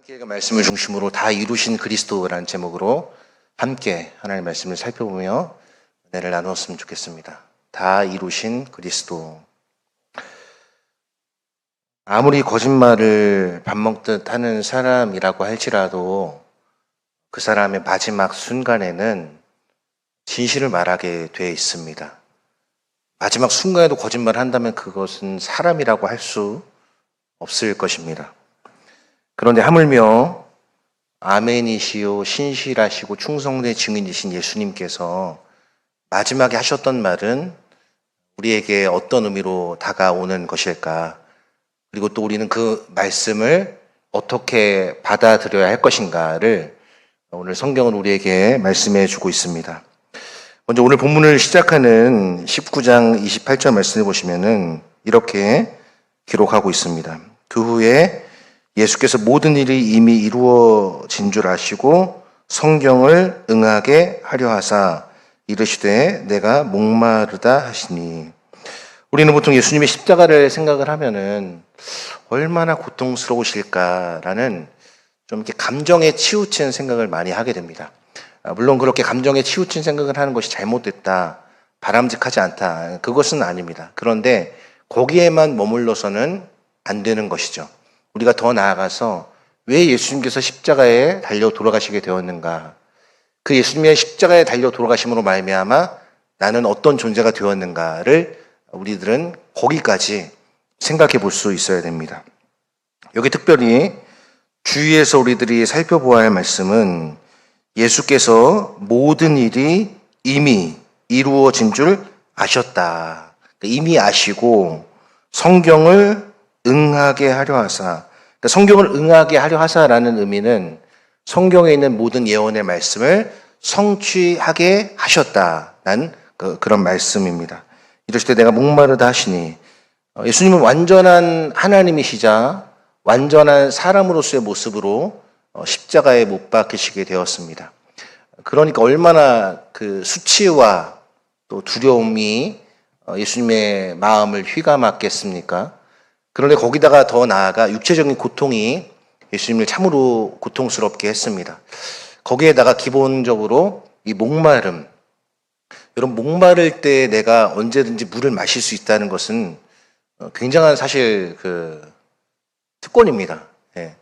함께 말씀을 중심으로 다 이루신 그리스도라는 제목으로 함께 하나님의 말씀을 살펴보며 은혜를 나누었으면 좋겠습니다. 다 이루신 그리스도. 아무리 거짓말을 밥 먹듯 하는 사람이라고 할지라도 그 사람의 마지막 순간에는 진실을 말하게 되어 있습니다. 마지막 순간에도 거짓말을 한다면 그것은 사람이라고 할 수 없을 것입니다. 그런데 하물며 아멘이시요 신실하시고 충성된 증인이신 예수님께서 마지막에 하셨던 말은 우리에게 어떤 의미로 다가오는 것일까? 그리고 또 우리는 그 말씀을 어떻게 받아들여야 할 것인가를 오늘 성경은 우리에게 말씀해 주고 있습니다. 먼저 오늘 본문을 시작하는 19장 28절 말씀을 보시면은 이렇게 기록하고 있습니다. 그 후에 예수께서 모든 일이 이미 이루어진 줄 아시고 성경을 응하게 하려 하사 이르시되 내가 목마르다 하시니. 우리는 보통 예수님의 십자가를 생각을 하면은 얼마나 고통스러우실까라는 좀 이렇게 감정에 치우친 생각을 많이 하게 됩니다. 물론 그렇게 감정에 치우친 생각을 하는 것이 잘못됐다, 바람직하지 않다, 그것은 아닙니다. 그런데 거기에만 머물러서는 안 되는 것이죠. 우리가 더 나아가서 왜 예수님께서 십자가에 달려 돌아가시게 되었는가? 그 예수님의 십자가에 달려 돌아가심으로 말미암아 나는 어떤 존재가 되었는가를 우리들은 거기까지 생각해 볼 수 있어야 됩니다. 여기 특별히 주위에서 우리들이 살펴보아야 할 말씀은 예수께서 모든 일이 이미 이루어진 줄 아셨다. 이미 아시고 성경을 응하게 하려 하사. 그러니까 성경을 응하게 하려 하사라는 의미는 성경에 있는 모든 예언의 말씀을 성취하게 하셨다는 그런 말씀입니다. 이러실 때 내가 목마르다 하시니. 예수님은 완전한 하나님이시자 완전한 사람으로서의 모습으로 십자가에 못 박히시게 되었습니다. 그러니까 얼마나 그 수치와 또 두려움이 예수님의 마음을 휘감았겠습니까? 그런데 거기다가 더 나아가 육체적인 고통이 예수님을 참으로 고통스럽게 했습니다. 거기에다가 기본적으로 이 목마름. 여러분, 목마를 때 내가 언제든지 물을 마실 수 있다는 것은 굉장한 사실 특권입니다. 예.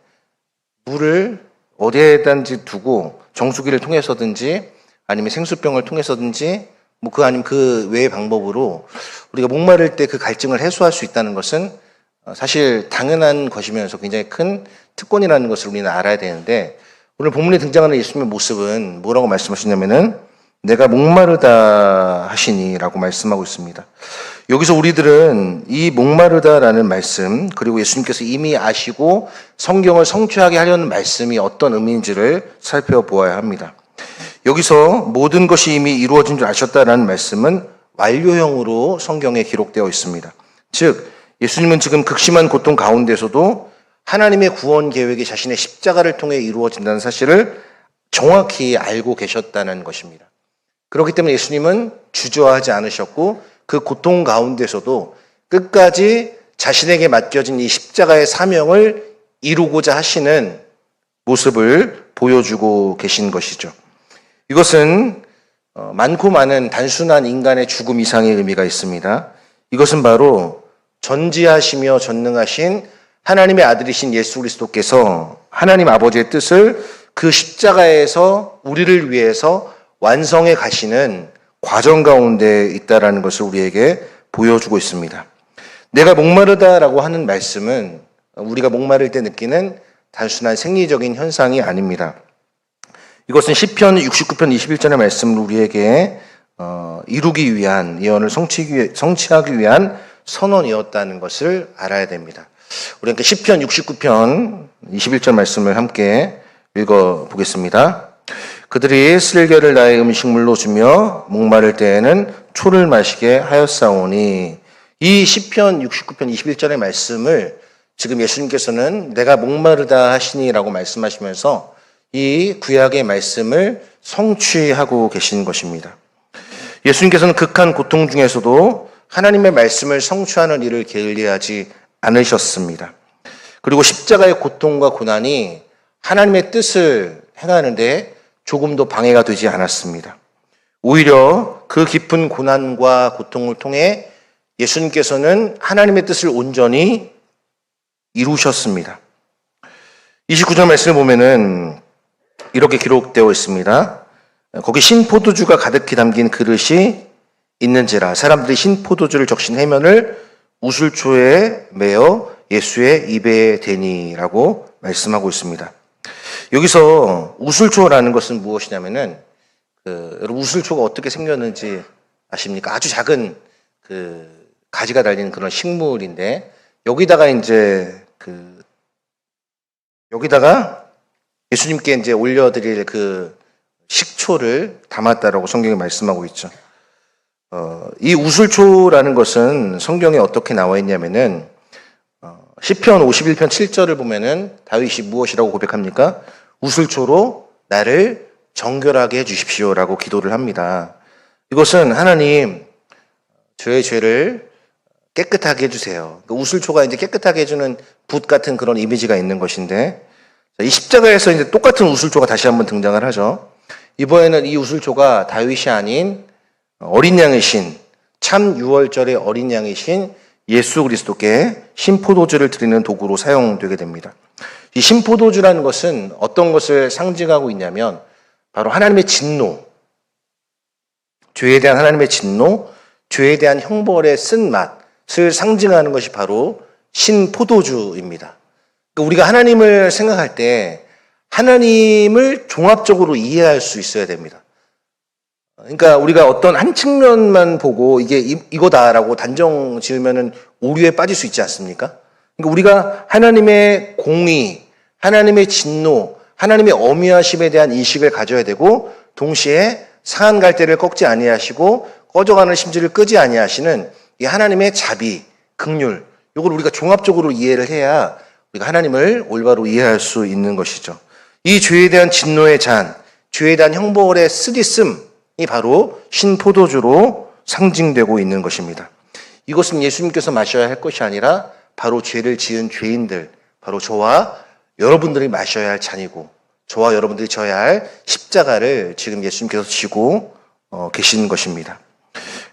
물을 어디에든지 두고 정수기를 통해서든지 아니면 생수병을 통해서든지 아니면 그 외의 방법으로 우리가 목마를 때 그 갈증을 해소할 수 있다는 것은 사실 당연한 것이면서 굉장히 큰 특권이라는 것을 우리는 알아야 되는데, 오늘 본문에 등장하는 예수님의 모습은 뭐라고 말씀하시냐면은 내가 목마르다 하시니 라고 말씀하고 있습니다. 여기서 우리들은 이 목마르다라는 말씀, 그리고 예수님께서 이미 아시고 성경을 성취하게 하려는 말씀이 어떤 의미인지를 살펴보아야 합니다. 여기서 모든 것이 이미 이루어진 줄 아셨다라는 말씀은 완료형으로 성경에 기록되어 있습니다. 즉 예수님은 지금 극심한 고통 가운데서도 하나님의 구원 계획이 자신의 십자가를 통해 이루어진다는 사실을 정확히 알고 계셨다는 것입니다. 그렇기 때문에 예수님은 주저하지 않으셨고 그 고통 가운데서도 끝까지 자신에게 맡겨진 이 십자가의 사명을 이루고자 하시는 모습을 보여주고 계신 것이죠. 이것은 많고 많은 단순한 인간의 죽음 이상의 의미가 있습니다. 이것은 바로 전지하시며 전능하신 하나님의 아들이신 예수 그리스도께서 하나님 아버지의 뜻을 그 십자가에서 우리를 위해서 완성해 가시는 과정 가운데 있다라는 것을 우리에게 보여주고 있습니다. 내가 목마르다라고 하는 말씀은 우리가 목마를 때 느끼는 단순한 생리적인 현상이 아닙니다. 이것은 시편 69편 21절의 말씀을 우리에게 이루기 위한, 예언을 성취하기 위한 선언이었다는 것을 알아야 됩니다. 우리 함께 시편 69편 21절 말씀을 함께 읽어보겠습니다. 그들이 쓸개를 나의 음식물로 주며 목마를 때에는 초를 마시게 하였사오니. 이 시편 69편 21절의 말씀을 지금 예수님께서는 내가 목마르다 하시니라고 말씀하시면서 이 구약의 말씀을 성취하고 계신 것입니다. 예수님께서는 극한 고통 중에서도 하나님의 말씀을 성취하는 일을 게을리하지 않으셨습니다. 그리고 십자가의 고통과 고난이 하나님의 뜻을 행하는데 조금도 방해가 되지 않았습니다. 오히려 그 깊은 고난과 고통을 통해 예수님께서는 하나님의 뜻을 온전히 이루셨습니다. 29절 말씀을 보면은 이렇게 기록되어 있습니다. 거기 신포도주가 가득히 담긴 그릇이 있는지라 사람들이 신포도주를 적신 해면을 우슬초에 매어 예수의 입에 대니라고 말씀하고 있습니다. 여기서 우슬초라는 것은 무엇이냐면은 여러분 우슬초가 어떻게 생겼는지 아십니까? 아주 작은 가지가 달린 그런 식물인데 여기다가 예수님께 이제 올려드릴 식초를 담았다라고 성경에 말씀하고 있죠. 이 우슬초라는 것은 성경에 어떻게 나와 있냐면은 시편 51편 7절을 보면은 다윗이 무엇이라고 고백합니까? 우슬초로 나를 정결하게 해주십시오라고 기도를 합니다. 이것은 하나님 저의 죄를 깨끗하게 해주세요. 우슬초가 이제 깨끗하게 해주는 붓 같은 그런 이미지가 있는 것인데 이 십자가에서 이제 똑같은 우슬초가 다시 한번 등장을 하죠. 이번에는 이 우슬초가 다윗이 아닌 어린 양이신 참 유월절의 어린 양이신 예수 그리스도께 신포도주를 드리는 도구로 사용되게 됩니다. 이 신포도주라는 것은 어떤 것을 상징하고 있냐면 바로 하나님의 진노, 죄에 대한 하나님의 진노, 죄에 대한 형벌의 쓴맛을 상징하는 것이 바로 신포도주입니다. 우리가 하나님을 생각할 때 하나님을 종합적으로 이해할 수 있어야 됩니다. 그러니까 우리가 어떤 한 측면만 보고 이게 이거다라고 단정 지으면은 오류에 빠질 수 있지 않습니까? 그러니까 우리가 하나님의 공의, 하나님의 진노, 하나님의 어미하심에 대한 인식을 가져야 되고 동시에 상한 갈대를 꺾지 아니하시고 꺼져가는 심지를 끄지 아니하시는 이 하나님의 자비, 긍휼, 이걸 우리가 종합적으로 이해를 해야 우리가 하나님을 올바로 이해할 수 있는 것이죠. 이 죄에 대한 진노의 잔, 죄에 대한 형벌의 쓰디씀이 바로 신포도주로 상징되고 있는 것입니다. 이것은 예수님께서 마셔야 할 것이 아니라 바로 죄를 지은 죄인들, 바로 저와 여러분들이 마셔야 할 잔이고 저와 여러분들이 져야 할 십자가를 지금 예수님께서 지고 계시는 것입니다.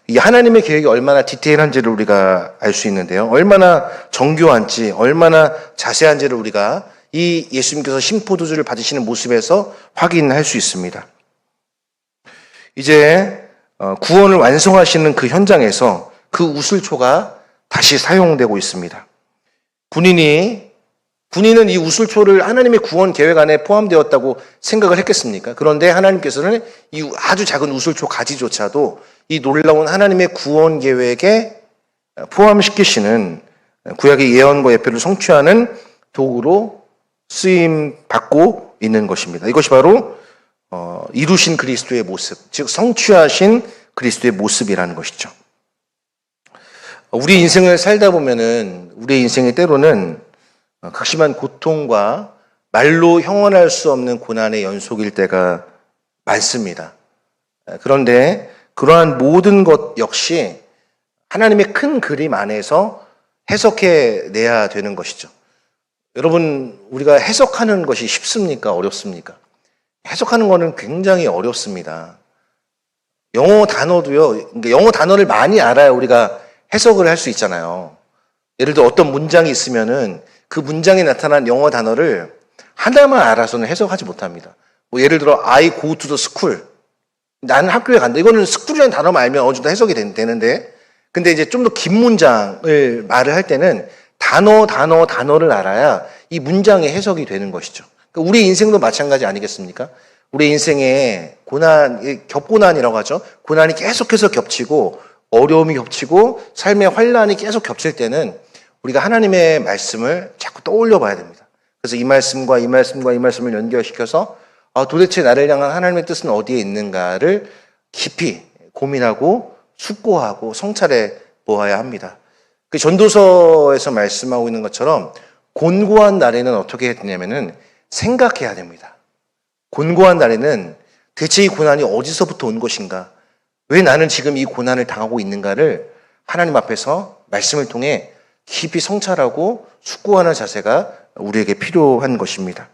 이 하나님의 계획이 얼마나 디테일한지를 우리가 알 수 있는데요. 얼마나 정교한지, 얼마나 자세한지를 우리가 이 예수님께서 신포도주를 받으시는 모습에서 확인할 수 있습니다. 이제 구원을 완성하시는 그 현장에서 그 우슬초가 다시 사용되고 있습니다. 군인은 이 우슬초를 하나님의 구원 계획 안에 포함되었다고 생각을 했겠습니까? 그런데 하나님께서는 이 아주 작은 우슬초 가지조차도 이 놀라운 하나님의 구원 계획에 포함시키시는 구약의 예언과 예표를 성취하는 도구로 쓰임 받고 있는 것입니다. 이것이 바로 이루신 그리스도의 모습, 즉 성취하신 그리스도의 모습이라는 것이죠. 우리 인생을 살다 보면은 우리의 인생의 때로는 극심한 고통과 말로 형언할 수 없는 고난의 연속일 때가 많습니다. 그런데 그러한 모든 것 역시 하나님의 큰 그림 안에서 해석해내야 되는 것이죠. 여러분, 우리가 해석하는 것이 쉽습니까? 어렵습니까? 해석하는 것은 굉장히 어렵습니다. 영어 단어도요, 그러니까 영어 단어를 많이 알아야 우리가 해석을 할 수 있잖아요. 예를 들어 어떤 문장이 있으면은 그 문장에 나타난 영어 단어를 하나만 알아서는 해석하지 못합니다. 뭐 예를 들어 I go to the school. 나는 학교에 간다. 이거는 school이라는 단어만 알면 어느 정도 해석이 되는데 근데 이제 좀 더 긴 문장을 말을 할 때는 단어를 알아야 이 문장의 해석이 되는 것이죠. 그러니까 우리 인생도 마찬가지 아니겠습니까? 우리 인생에 겹고난이라고 하죠. 고난이 계속해서 겹치고 어려움이 겹치고 삶의 환란이 계속 겹칠 때는 우리가 하나님의 말씀을 자꾸 떠올려 봐야 됩니다. 그래서 이 말씀과 이 말씀과 이 말씀을 연결시켜서 도대체 나를 향한 하나님의 뜻은 어디에 있는가를 깊이 고민하고 숙고하고 성찰해 보아야 합니다. 그 전도서에서 말씀하고 있는 것처럼 곤고한 날에는 어떻게 해야 되냐면은 생각해야 됩니다. 곤고한 날에는 대체 이 고난이 어디서부터 온 것인가? 왜 나는 지금 이 고난을 당하고 있는가를 하나님 앞에서 말씀을 통해 깊이 성찰하고 숙고하는 자세가 우리에게 필요한 것입니다.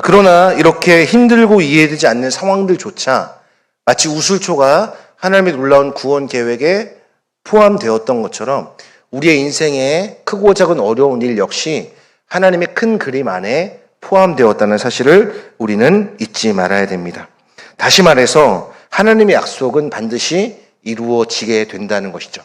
그러나 이렇게 힘들고 이해되지 않는 상황들조차 마치 우슬초가 하나님의 놀라운 구원 계획에 포함되었던 것처럼 우리의 인생에 크고 작은 어려운 일 역시 하나님의 큰 그림 안에 포함되었다는 사실을 우리는 잊지 말아야 됩니다. 다시 말해서 하나님의 약속은 반드시 이루어지게 된다는 것이죠.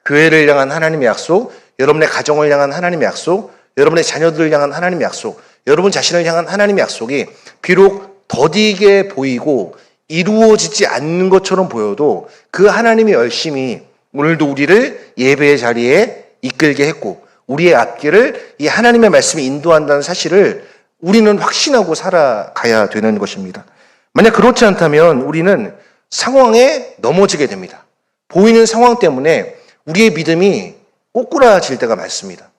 교회를 향한 하나님의 약속, 여러분의 가정을 향한 하나님의 약속, 여러분의 자녀들을 향한 하나님의 약속, 여러분 자신을 향한 하나님의 약속이 비록 더디게 보이고 이루어지지 않는 것처럼 보여도 그 하나님의 열심이 오늘도 우리를 예배의 자리에 이끌게 했고 우리의 앞길을 이 하나님의 말씀이 인도한다는 사실을 우리는 확신하고 살아가야 되는 것입니다. 만약 그렇지 않다면 우리는 상황에 넘어지게 됩니다. 보이는 상황 때문에 우리의 믿음이 꼬꾸라질 때가 많습니다.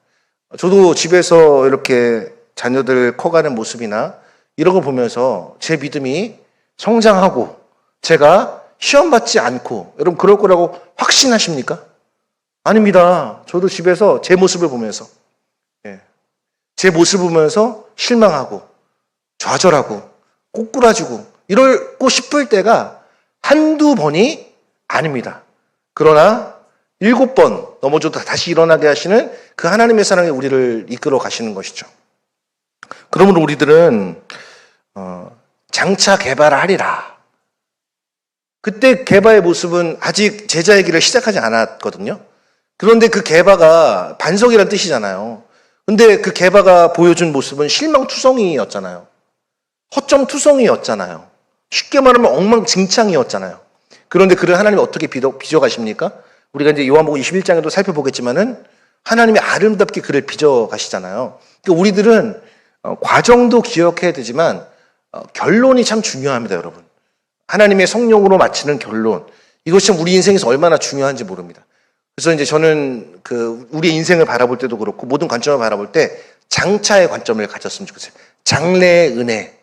저도 집에서 이렇게 자녀들 커가는 모습이나 이런 걸 보면서 제 믿음이 성장하고 제가 시험 받지 않고 여러분 그럴 거라고 확신하십니까? 아닙니다. 저도 집에서 제 모습을 보면서 제 모습을 보면서 실망하고 좌절하고 꼬꾸라지고 이러고 싶을 때가 한두 번이 아닙니다. 그러나 7번 넘어져도 다시 일어나게 하시는 그 하나님의 사랑이 우리를 이끌어 가시는 것이죠. 그러므로 우리들은 장차 개발하리라. 그때 개바의 모습은 아직 제자의 길을 시작하지 않았거든요. 그런데 그 개바가 반석이라는 뜻이잖아요. 근데 그 개바가 보여준 모습은 실망투성이였잖아요. 허점투성이였잖아요. 쉽게 말하면 엉망진창이었잖아요. 그런데 그를 하나님이 어떻게 빚어가십니까? 우리가 이제 요한복음 21장에도 살펴보겠지만은 하나님이 아름답게 그를 빚어가시잖아요. 그러니까 우리들은 과정도 기억해야 되지만 결론이 참 중요합니다, 여러분. 하나님의 성령으로 마치는 결론. 이것이 우리 인생에서 얼마나 중요한지 모릅니다. 그래서 이제 저는 우리 인생을 바라볼 때도 그렇고 모든 관점을 바라볼 때 장차의 관점을 가졌으면 좋겠어요. 장래의 은혜.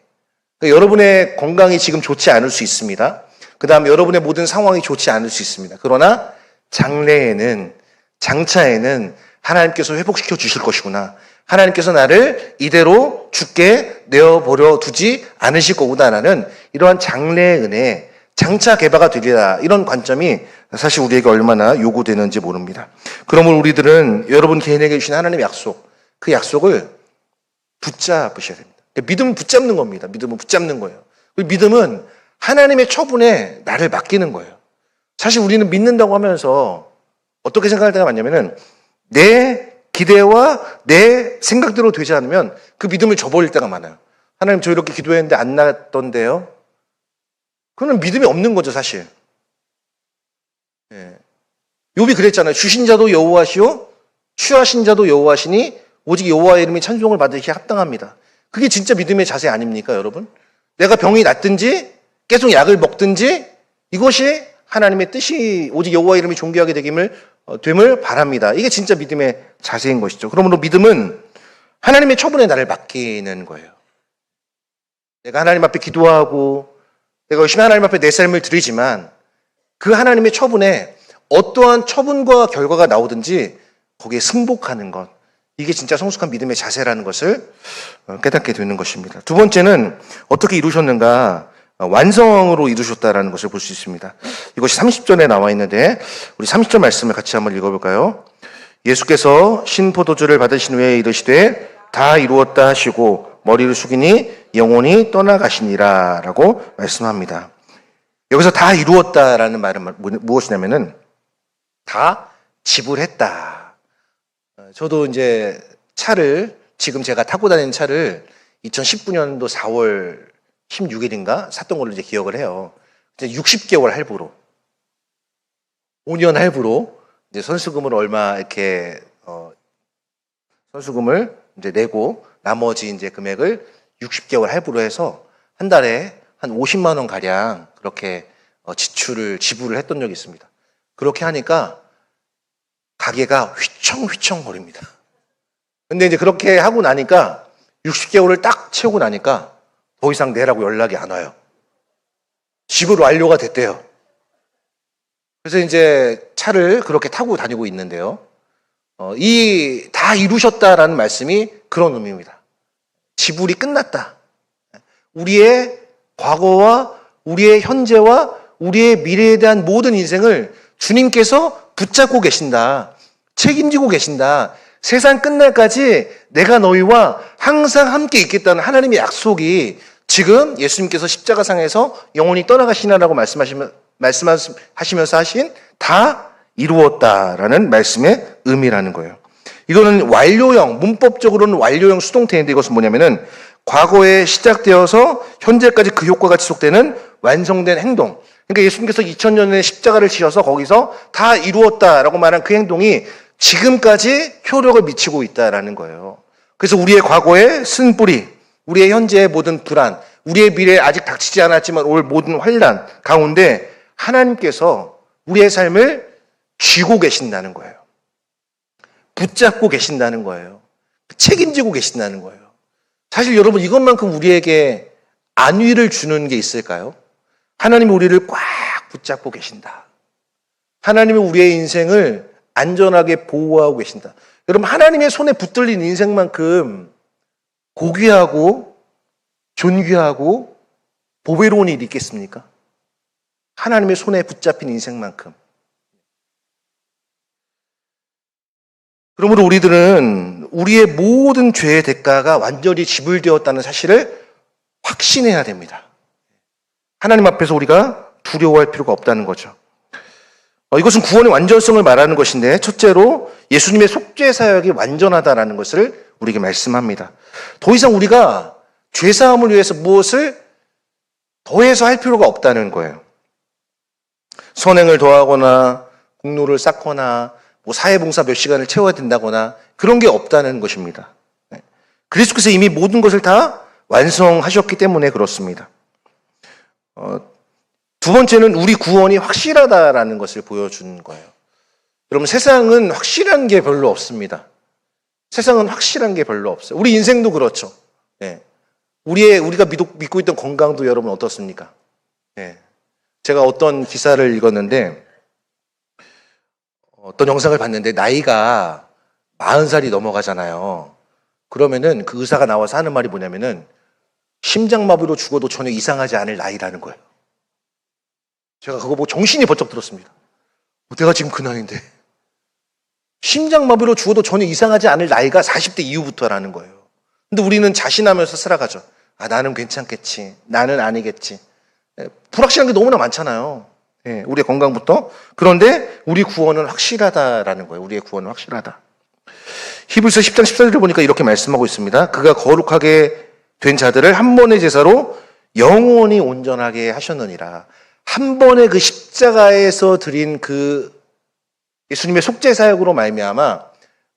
그러니까 여러분의 건강이 지금 좋지 않을 수 있습니다. 그 다음에 여러분의 모든 상황이 좋지 않을 수 있습니다. 그러나 장차에는 하나님께서 회복시켜 주실 것이구나. 하나님께서 나를 이대로 죽게 내어버려 두지 않으실 거구나라는 이러한 장래의 은혜, 장차 개바가 되리라 이런 관점이 사실 우리에게 얼마나 요구되는지 모릅니다. 그러므로 우리들은 여러분 개인에게 주신 하나님의 약속, 그 약속을 붙잡으셔야 됩니다. 믿음은 붙잡는 겁니다. 믿음은 붙잡는 거예요. 믿음은 하나님의 처분에 나를 맡기는 거예요. 사실 우리는 믿는다고 하면서 어떻게 생각할 때가 많냐면은 내 기대와 내 생각대로 되지 않으면 그 믿음을 저버릴 때가 많아요. 하나님 저 이렇게 기도했는데 안 났던데요? 그건 믿음이 없는 거죠, 사실. 욥이 그랬잖아요. 주신 자도 여호와시요 취하신 자도 여호와시니 오직 여호와의 이름이 찬송을 받으시기에 합당합니다. 그게 진짜 믿음의 자세 아닙니까, 여러분? 내가 병이 낫든지 계속 약을 먹든지 이것이 하나님의 뜻이 오직 여호와의 이름이 존귀하게 됨을 바랍니다. 이게 진짜 믿음의 자세인 것이죠. 그러므로 믿음은 하나님의 처분에 나를 맡기는 거예요. 내가 하나님 앞에 기도하고 내가 열심히 하나님 앞에 내 삶을 드리지만 그 하나님의 처분에 어떠한 처분과 결과가 나오든지 거기에 승복하는 것. 이게 진짜 성숙한 믿음의 자세라는 것을 깨닫게 되는 것입니다. 두 번째는 어떻게 이루셨는가? 완성으로 이루셨다라는 것을 볼 수 있습니다. 이것이 30절에 나와 있는데 우리 30절 말씀을 같이 한번 읽어볼까요? 예수께서 신포도주를 받으신 후에 이르시되 다 이루었다 하시고 머리를 숙이니 영혼이 떠나가시니라 라고 말씀합니다. 여기서 다 이루었다라는 말은 무엇이냐면은 다 지불했다. 저도 이제 차를 지금 제가 타고 다니는 차를 2019년도 4월 16일인가 샀던 걸로 이제 기억을 해요. 이제 60개월 할부로 5년 할부로 이제 선수금을 얼마 이렇게 선수금을 이제 내고 나머지 이제 금액을 60개월 할부로 해서 한 달에 한 50만 원 가량 그렇게 지불을 했던 적이 있습니다. 그렇게 하니까 가게가 휘청휘청 거립니다. 근데 이제 그렇게 하고 나니까 60개월을 딱 채우고 나니까 더 이상 내라고 연락이 안 와요. 지불 완료가 됐대요. 그래서 이제 차를 그렇게 타고 다니고 있는데요. 이 다 이루셨다라는 말씀이 그런 의미입니다. 지불이 끝났다. 우리의 과거와 우리의 현재와 우리의 미래에 대한 모든 인생을 주님께서 붙잡고 계신다. 책임지고 계신다. 세상 끝날까지 내가 너희와 항상 함께 있겠다는 하나님의 약속이 지금 예수님께서 십자가상에서 영원히 떠나가시나라고 말씀하시면서 하신 다 이루었다라는 말씀의 의미라는 거예요. 이거는 완료형, 문법적으로는 완료형 수동태인데 이것은 뭐냐면은 과거에 시작되어서 현재까지 그 효과가 지속되는 완성된 행동. 그러니까 예수님께서 2000년에 십자가를 지셔서 거기서 다 이루었다라고 말한 그 행동이 지금까지 효력을 미치고 있다라는 거예요. 그래서 우리의 과거의 쓴뿌리, 우리의 현재의 모든 불안, 우리의 미래에 아직 닥치지 않았지만 올 모든 환난 가운데 하나님께서 우리의 삶을 쥐고 계신다는 거예요. 붙잡고 계신다는 거예요. 책임지고 계신다는 거예요. 사실 여러분 이것만큼 우리에게 안위를 주는 게 있을까요? 하나님이 우리를 꽉 붙잡고 계신다. 하나님이 우리의 인생을 안전하게 보호하고 계신다. 여러분 하나님의 손에 붙들린 인생만큼 고귀하고 존귀하고 보배로운 일이 있겠습니까? 하나님의 손에 붙잡힌 인생만큼. 그러므로 우리들은 우리의 모든 죄의 대가가 완전히 지불되었다는 사실을 확신해야 됩니다. 하나님 앞에서 우리가 두려워할 필요가 없다는 거죠. 이것은 구원의 완전성을 말하는 것인데 첫째로 예수님의 속죄 사역이 완전하다라는 것을 우리에게 말씀합니다. 더 이상 우리가 죄사함을 위해서 무엇을 더해서 할 필요가 없다는 거예요. 선행을 더하거나 공로를 쌓거나 사회봉사 몇 시간을 채워야 된다거나 그런 게 없다는 것입니다. 그리스도께서 이미 모든 것을 다 완성하셨기 때문에 그렇습니다. 두 번째는 우리 구원이 확실하다라는 것을 보여주는 거예요. 여러분 세상은 확실한 게 별로 없습니다. 세상은 확실한 게 별로 없어요. 우리 인생도 그렇죠. 우리가 믿고 있던 건강도 여러분 어떻습니까? 제가 어떤 기사를 읽었는데 어떤 영상을 봤는데 나이가 40살이 넘어가잖아요. 그러면은 그 의사가 나와서 하는 말이 뭐냐면은 심장마비로 죽어도 전혀 이상하지 않을 나이라는 거예요. 제가 그거 보고 정신이 번쩍 들었습니다. 내가 지금 그 나이인데 심장마비로 죽어도 전혀 이상하지 않을 나이가 40대 이후부터라는 거예요. 근데 우리는 자신하면서 살아가죠. 나는 괜찮겠지. 나는 아니겠지. 불확실한 게 너무나 많잖아요. 우리의 건강부터. 그런데 우리 구원은 확실하다라는 거예요. 우리의 구원은 확실하다. 히브리서 10장 14절을 보니까 이렇게 말씀하고 있습니다. 그가 거룩하게 된 자들을 한 번의 제사로 영원히 온전하게 하셨느니라. 한 번의 그 십자가에서 드린 그 예수님의 속죄 사역으로 말미암아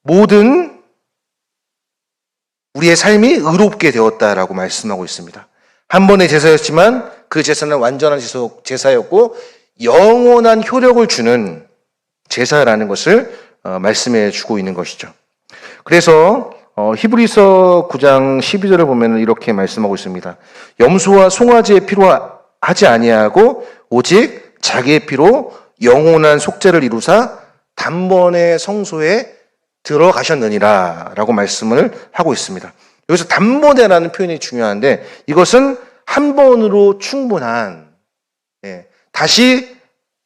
모든 우리의 삶이 의롭게 되었다라고 말씀하고 있습니다. 한 번의 제사였지만 그 제사는 완전한 제사였고 영원한 효력을 주는 제사라는 것을 말씀해 주고 있는 것이죠. 그래서 히브리서 9장 12절을 보면 이렇게 말씀하고 있습니다. 염소와 송아지의 피로 하지 아니하고 오직 자기의 피로 영원한 속죄를 이루사 단번에 성소에 들어가셨느니라 라고 말씀을 하고 있습니다. 여기서 단번에라는 표현이 중요한데 이것은 한 번으로 충분한 다시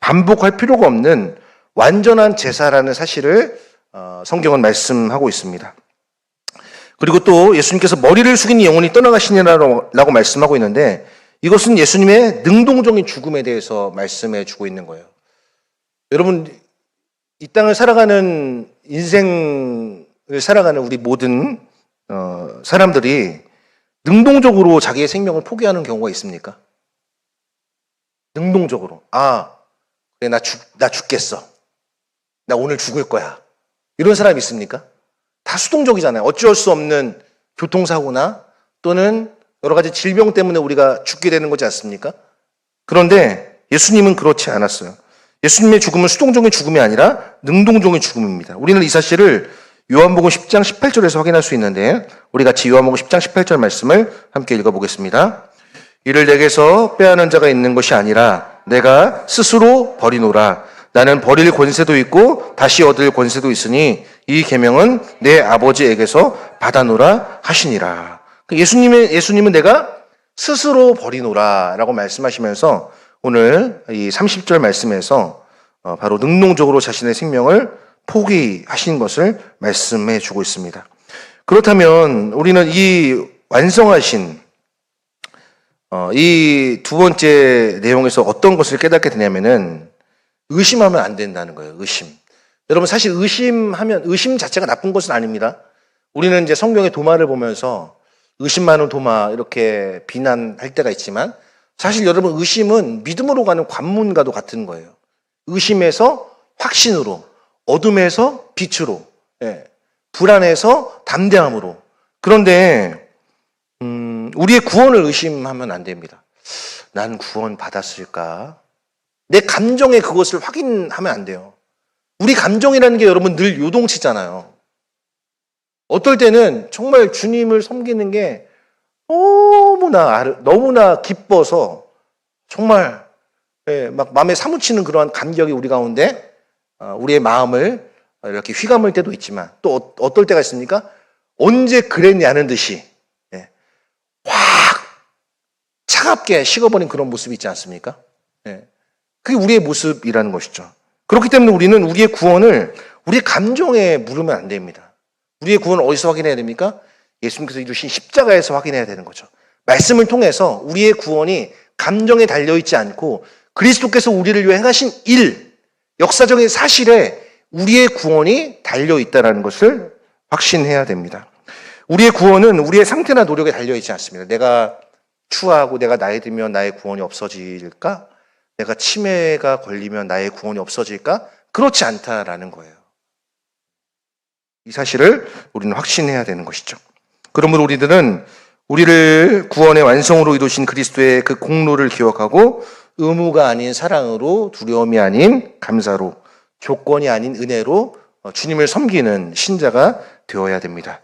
반복할 필요가 없는 완전한 제사라는 사실을 성경은 말씀하고 있습니다. 그리고 또 예수님께서 머리를 숙인 영혼이 떠나가시니라고 말씀하고 있는데 이것은 예수님의 능동적인 죽음에 대해서 말씀해 주고 있는 거예요. 여러분 이 땅을 살아가는 인생을 살아가는 우리 모든 사람들이 능동적으로 자기의 생명을 포기하는 경우가 있습니까? 능동적으로 그래 나 죽겠어. 나 오늘 죽을 거야. 이런 사람이 있습니까? 다 수동적이잖아요. 어쩔 수 없는 교통사고나 또는 여러 가지 질병 때문에 우리가 죽게 되는 거지 않습니까? 그런데 예수님은 그렇지 않았어요. 예수님의 죽음은 수동적인 죽음이 아니라 능동적인 죽음입니다. 우리는 이 사실을 요한복음 10장 18절에서 확인할 수 있는데 우리 같이 요한복음 10장 18절 말씀을 함께 읽어보겠습니다. 이를 내게서 빼앗는 자가 있는 것이 아니라 내가 스스로 버리노라. 나는 버릴 권세도 있고 다시 얻을 권세도 있으니 이 계명은 내 아버지에게서 받아노라 하시니라. 예수님은 내가 스스로 버리노라 라고 말씀하시면서 오늘 이 30절 말씀에서 바로 능동적으로 자신의 생명을 포기하신 것을 말씀해 주고 있습니다. 그렇다면 우리는 이 완성하신 이 두 번째 내용에서 어떤 것을 깨닫게 되냐면은 의심하면 안 된다는 거예요. 의심. 여러분 사실 의심 자체가 나쁜 것은 아닙니다. 우리는 이제 성경의 도마를 보면서 의심 많은 도마 이렇게 비난할 때가 있지만 사실 여러분 의심은 믿음으로 가는 관문과도 같은 거예요. 의심에서 확신으로, 어둠에서 빛으로, 불안에서 담대함으로. 그런데 우리의 구원을 의심하면 안 됩니다. 난 구원 받았을까? 내 감정에 그것을 확인하면 안 돼요. 우리 감정이라는 게 여러분 늘 요동치잖아요. 어떨 때는 정말 주님을 섬기는 게 너무나 기뻐서 정말 막 마음에 사무치는 그러한 감격이 우리 가운데 우리의 마음을 이렇게 휘감을 때도 있지만 또 어떨 때가 있습니까? 언제 그랬냐는 듯이 확 차갑게 식어버린 그런 모습이 있지 않습니까? 그게 우리의 모습이라는 것이죠. 그렇기 때문에 우리는 우리의 구원을 우리의 감정에 물으면 안 됩니다. 우리의 구원을 어디서 확인해야 됩니까? 예수님께서 이루신 십자가에서 확인해야 되는 거죠. 말씀을 통해서 우리의 구원이 감정에 달려있지 않고 그리스도께서 우리를 위해 행하신 일, 역사적인 사실에 우리의 구원이 달려있다는 것을 확신해야 됩니다. 우리의 구원은 우리의 상태나 노력에 달려있지 않습니다. 내가 추하고 내가 나이 들면 나의 구원이 없어질까? 내가 치매가 걸리면 나의 구원이 없어질까? 그렇지 않다라는 거예요. 이 사실을 우리는 확신해야 되는 것이죠. 그러므로 우리들은 우리를 구원의 완성으로 이루신 그리스도의 그 공로를 기억하고 의무가 아닌 사랑으로, 두려움이 아닌 감사로, 조건이 아닌 은혜로 주님을 섬기는 신자가 되어야 됩니다.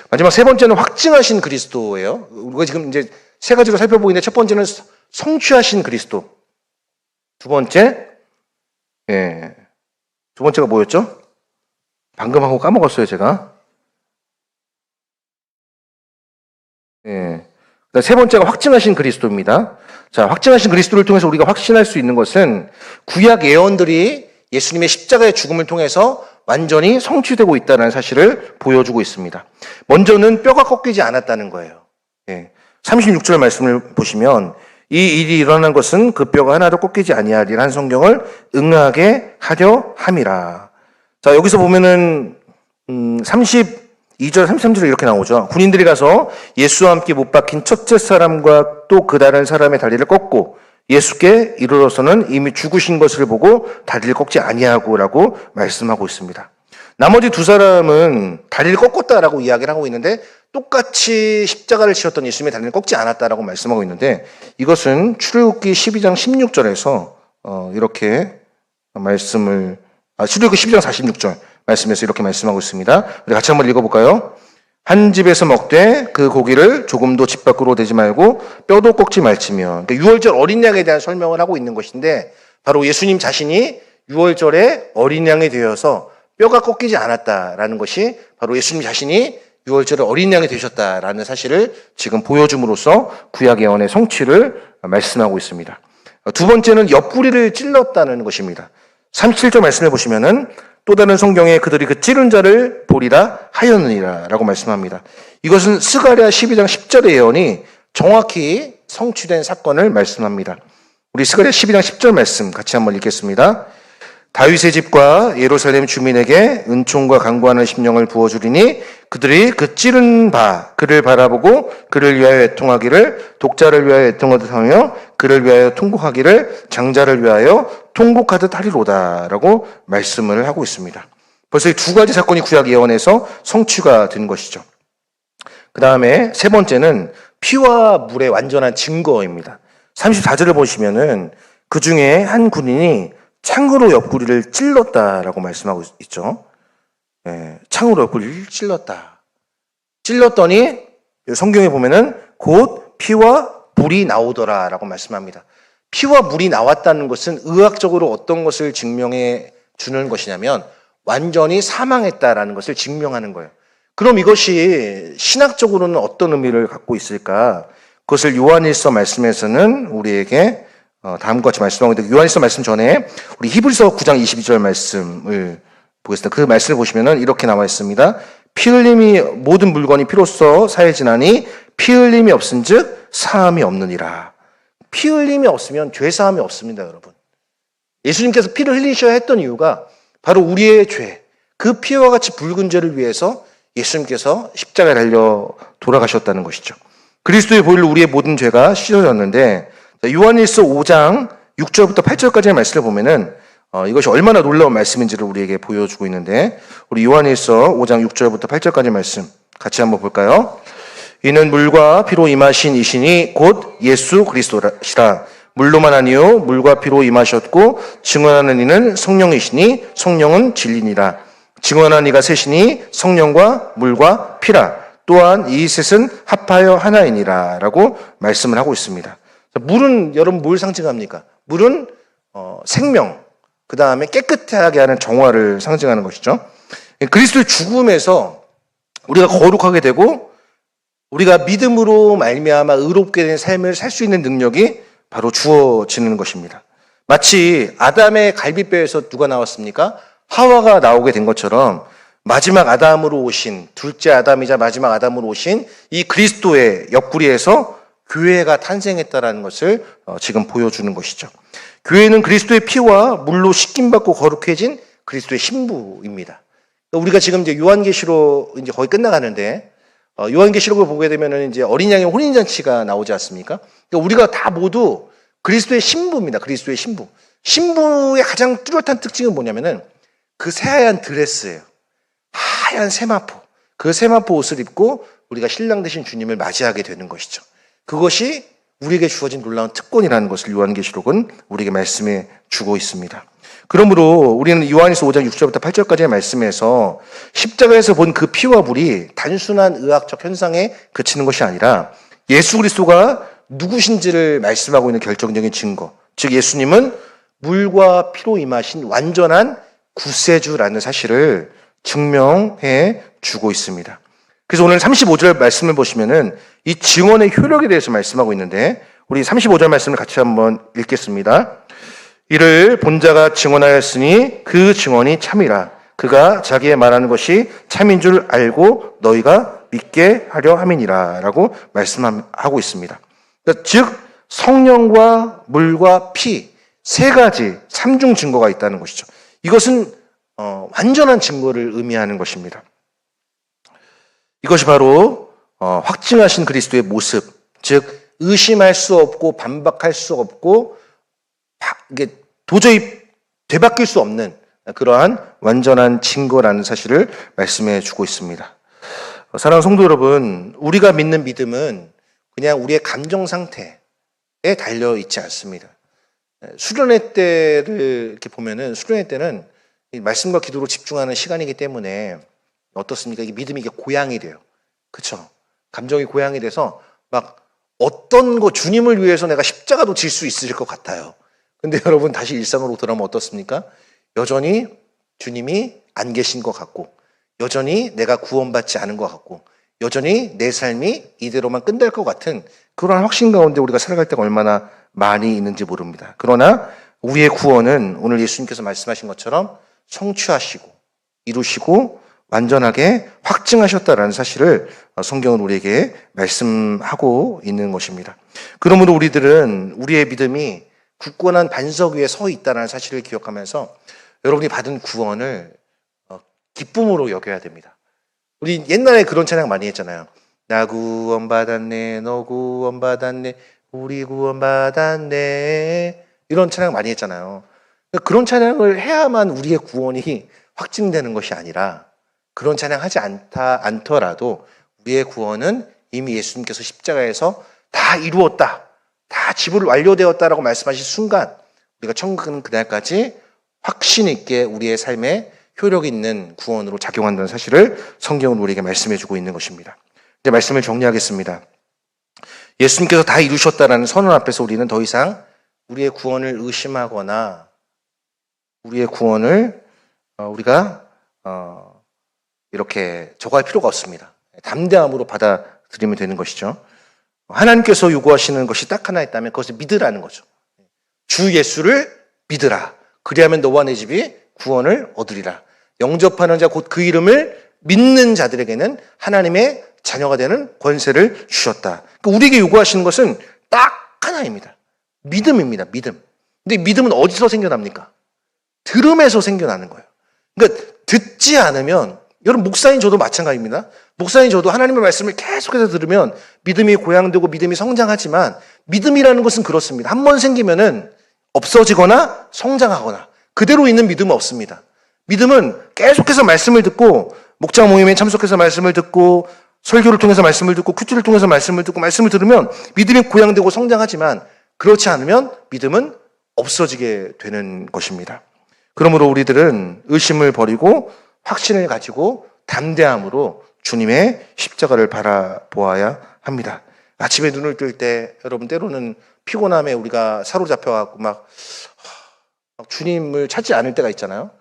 마지막 세 번째는 확증하신 그리스도예요. 우리가 지금 이제 세 가지로 살펴보고 있는데 첫 번째는 성취하신 그리스도. 두 번째가 뭐였죠? 방금 하고 까먹었어요, 제가. 세 번째가 확증하신 그리스도입니다. 자, 확증하신 그리스도를 통해서 우리가 확신할 수 있는 것은 구약 예언들이 예수님의 십자가의 죽음을 통해서 완전히 성취되고 있다는 사실을 보여주고 있습니다. 먼저는 뼈가 꺾이지 않았다는 거예요. 36절 말씀을 보시면 이 일이 일어난 것은 그 뼈가 하나도 꺾이지 아니하리라 성경을 응하게 하려 함이라. 자, 여기서 보면은 32절, 33절에 이렇게 나오죠. 군인들이 가서 예수와 함께 못 박힌 첫째 사람과 또 그 다른 사람의 다리를 꺾고 예수께 이르러서는 이미 죽으신 것을 보고 다리를 꺾지 아니하고라고 말씀하고 있습니다. 나머지 두 사람은 다리를 꺾었다라고 이야기를 하고 있는데 똑같이 십자가를 지었던 예수님의 다리를 꺾지 않았다라고 말씀하고 있는데 이것은 출애굽기 12장 16절에서 이렇게 말씀을 출애굽기 12장 46절 말씀에서 이렇게 말씀하고 있습니다. 우리 같이 한번 읽어볼까요? 한 집에서 먹되 그 고기를 조금도 집 밖으로 내지 말고 뼈도 꺾지 말지며. 그러니까 유월절 어린 양에 대한 설명을 하고 있는 것인데 바로 예수님 자신이 유월절에 어린 양이 되어서 뼈가 꺾이지 않았다라는 것이 바로 예수님 자신이 유월절에 어린 양이 되셨다라는 사실을 지금 보여줌으로써 구약 예언의 성취를 말씀하고 있습니다. 두 번째는 옆구리를 찔렀다는 것입니다. 37절 말씀해 보시면은 또 다른 성경에 그들이 그 찌른 자를 보리라 하였느니라 라고 말씀합니다. 이것은 스가랴 12장 10절의 예언이 정확히 성취된 사건을 말씀합니다. 우리 스가랴 12장 10절 말씀 같이 한번 읽겠습니다. 다윗의 집과 예루살렘 주민에게 은총과 강구하는 심령을 부어주리니 그들이 그 찌른 바 그를 바라보고 그를 위하여 애통하기를 독자를 위하여 애통하듯 하며 그를 위하여 통곡하기를 장자를 위하여 통곡하듯 하리로다 라고 말씀을 하고 있습니다. 벌써 이 두 가지 사건이 구약 예언에서 성취가 된 것이죠. 그 다음에 세 번째는 피와 물의 완전한 증거입니다. 34절을 보시면은 그 중에 한 군인이 창으로 옆구리를 찔렀다라고 말씀하고 있죠. 창으로 옆구리를 찔렀다. 찔렀더니 성경에 보면은 곧 피와 물이 나오더라라고 말씀합니다. 피와 물이 나왔다는 것은 의학적으로 어떤 것을 증명해 주는 것이냐면 완전히 사망했다라는 것을 증명하는 거예요. 그럼 이것이 신학적으로는 어떤 의미를 갖고 있을까? 그것을 요한일서 말씀에서는 우리에게 다음과 같이 말씀하고 있는데, 요한일서 말씀 전에 우리 히브리서 9장 22절 말씀을 보겠습니다. 그 말씀을 보시면은 이렇게 나와 있습니다. 피 흘림이 모든 물건이 피로써 사해지나니 피 흘림이 없은즉 사함이 없느니라. 피 흘림이 없으면 죄 사함이 없습니다, 여러분. 예수님께서 피를 흘리셔야 했던 이유가 바로 우리의 죄, 그 피와 같이 붉은 죄를 위해서 예수님께서 십자가에 달려 돌아가셨다는 것이죠. 그리스도의 보혈로 우리의 모든 죄가 씻어졌는데, 요한일서 5장 6절부터 8절까지의 말씀을 보면은 이것이 얼마나 놀라운 말씀인지를 우리에게 보여주고 있는데, 우리 요한일서 5장 6절부터 8절까지 말씀 같이 한번 볼까요? 이는 물과 피로 임하신 이신이 곧 예수 그리스도시라. 물로만 아니요 물과 피로 임하셨고 증언하는 이는 성령이시니 성령은 진리니라. 증언하는 이가 셋이니 성령과 물과 피라. 또한 이 셋은 합하여 하나이니라 라고 말씀을 하고 있습니다. 물은 여러분 뭘 상징합니까? 물은 생명, 그 다음에 깨끗하게 하는 정화를 상징하는 것이죠. 그리스도의 죽음에서 우리가 거룩하게 되고 우리가 믿음으로 말미암아 의롭게 된 삶을 살 수 있는 능력이 바로 주어지는 것입니다. 마치 아담의 갈비뼈에서 누가 나왔습니까? 하와가 나오게 된 것처럼 마지막 아담으로 오신, 둘째 아담이자 마지막 아담으로 오신 이 그리스도의 옆구리에서 교회가 탄생했다라는 것을 지금 보여주는 것이죠. 교회는 그리스도의 피와 물로 씻김받고 거룩해진 그리스도의 신부입니다. 우리가 지금 이제 요한계시록 이제 거의 끝나가는데, 요한계시록을 보게 되면은 이제 어린 양의 혼인잔치가 나오지 않습니까? 그러니까 우리가 다 모두 그리스도의 신부입니다. 그리스도의 신부. 신부의 가장 뚜렷한 특징은 뭐냐면은 그 새하얀 드레스예요. 하얀 세마포. 그 세마포 옷을 입고 우리가 신랑 되신 주님을 맞이하게 되는 것이죠. 그것이 우리에게 주어진 놀라운 특권이라는 것을 요한계시록은 우리에게 말씀해 주고 있습니다. 그러므로 우리는 요한일서 5장 6절부터 8절까지의 말씀에서 십자가에서 본 그 피와 물이 단순한 의학적 현상에 그치는 것이 아니라 예수 그리스도가 누구신지를 말씀하고 있는 결정적인 증거, 즉 예수님은 물과 피로 임하신 완전한 구세주라는 사실을 증명해 주고 있습니다. 그래서 오늘 35절 말씀을 보시면은 이 증언의 효력에 대해서 말씀하고 있는데, 우리 35절 말씀을 같이 한번 읽겠습니다. 이를 본 자가 증언하였으니 그 증언이 참이라. 그가 자기의 말하는 것이 참인 줄 알고 너희가 믿게 하려 함이니라 라고 말씀하고 있습니다. 즉 성령과 물과 피 세 가지 삼중 증거가 있다는 것이죠. 이것은 완전한 증거를 의미하는 것입니다. 이것이 바로 확증하신 그리스도의 모습, 즉 의심할 수 없고 반박할 수 없고 이게 도저히 되바뀔 수 없는 그러한 완전한 증거라는 사실을 말씀해 주고 있습니다. 사랑하는 성도 여러분, 우리가 믿는 믿음은 그냥 우리의 감정 상태에 달려 있지 않습니다. 수련회 때를 이렇게 보면은 수련회 때는 말씀과 기도로 집중하는 시간이기 때문에 어떻습니까? 이게 믿음이 이게 고양이 돼요. 그렇죠? 감정이 고양이 돼서 막 어떤 거 주님을 위해서 내가 십자가도 질 수 있을 것 같아요. 근데 여러분 다시 일상으로 돌아오면 어떻습니까? 여전히 주님이 안 계신 것 같고, 여전히 내가 구원받지 않은 것 같고, 여전히 내 삶이 이대로만 끝날 것 같은 그런 확신 가운데 우리가 살아갈 때가 얼마나 많이 있는지 모릅니다. 그러나 우리의 구원은 오늘 예수님께서 말씀하신 것처럼 성취하시고 이루시고 완전하게 확증하셨다라는 사실을 성경은 우리에게 말씀하고 있는 것입니다. 그러므로 우리들은 우리의 믿음이 굳건한 반석 위에 서 있다는 사실을 기억하면서 여러분이 받은 구원을 기쁨으로 여겨야 됩니다. 우리 옛날에 그런 찬양 많이 했잖아요. 나 구원받았네, 너 구원받았네, 우리 구원받았네. 이런 찬양 많이 했잖아요. 그런 찬양을 해야만 우리의 구원이 확증되는 것이 아니라, 그런 찬양 하지 않더라도 우리의 구원은 이미 예수님께서 십자가에서 다 이루었다, 다 지불 완료되었다라고 말씀하신 순간 우리가 천국은 그날까지 확신 있게 우리의 삶에 효력 있는 구원으로 작용한다는 사실을 성경은 우리에게 말씀해 주고 있는 것입니다. 이제 말씀을 정리하겠습니다. 예수님께서 다 이루셨다라는 선언 앞에서 우리는 더 이상 우리의 구원을 의심하거나 우리의 구원을 우리가 이렇게 저거할 필요가 없습니다. 담대함으로 받아들이면 되는 것이죠. 하나님께서 요구하시는 것이 딱 하나 있다면 그것을 믿으라는 거죠. 주 예수를 믿으라. 그리하면 너와 내 집이 구원을 얻으리라. 영접하는 자 곧 그 이름을 믿는 자들에게는 하나님의 자녀가 되는 권세를 주셨다. 그러니까 우리에게 요구하시는 것은 딱 하나입니다. 믿음입니다. 믿음. 근데 믿음은 어디서 생겨납니까? 들음에서 생겨나는 거예요. 그러니까 듣지 않으면, 여러분 목사인 저도 마찬가지입니다. 목사인 저도 하나님의 말씀을 계속해서 들으면 믿음이 고양되고 믿음이 성장하지만, 믿음이라는 것은 그렇습니다. 한 번 생기면은 없어지거나 성장하거나 그대로 있는 믿음은 없습니다. 믿음은 계속해서 말씀을 듣고, 목장 모임에 참석해서 말씀을 듣고, 설교를 통해서 말씀을 듣고, 큐티를 통해서 말씀을 듣고, 말씀을 들으면 믿음이 고양되고 성장하지만, 그렇지 않으면 믿음은 없어지게 되는 것입니다. 그러므로 우리들은 의심을 버리고 확신을 가지고 담대함으로 주님의 십자가를 바라보아야 합니다. 아침에 눈을 뜰 때 여러분 때로는 피곤함에 우리가 사로잡혀갖고 막 주님을 찾지 않을 때가 있잖아요.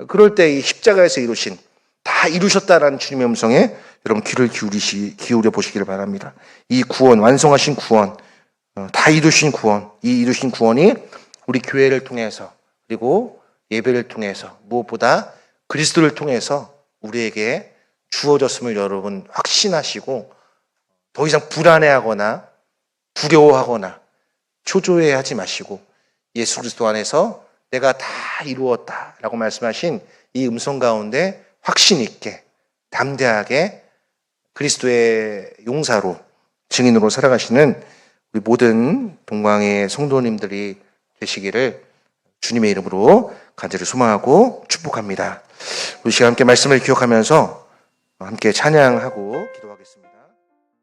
그럴 때 이 십자가에서 이루신, 다 이루셨다라는 주님의 음성에 여러분 귀를 기울여 보시기를 바랍니다. 이 구원, 완성하신 구원, 다 이루신 구원, 이 이루신 구원이 우리 교회를 통해서, 그리고 예배를 통해서, 무엇보다 그리스도를 통해서 우리에게 주어졌음을 여러분 확신하시고, 더 이상 불안해하거나 두려워하거나 초조해하지 마시고, 예수 그리스도 안에서 내가 다 이루었다라고 말씀하신 이 음성 가운데 확신 있게 담대하게 그리스도의 용사로, 증인으로 살아가시는 우리 모든 동방의 성도님들이 되시기를 주님의 이름으로 간절히 소망하고 축복합니다. 우리 시간 함께 말씀을 기억하면서 함께 찬양하고 기도하겠습니다.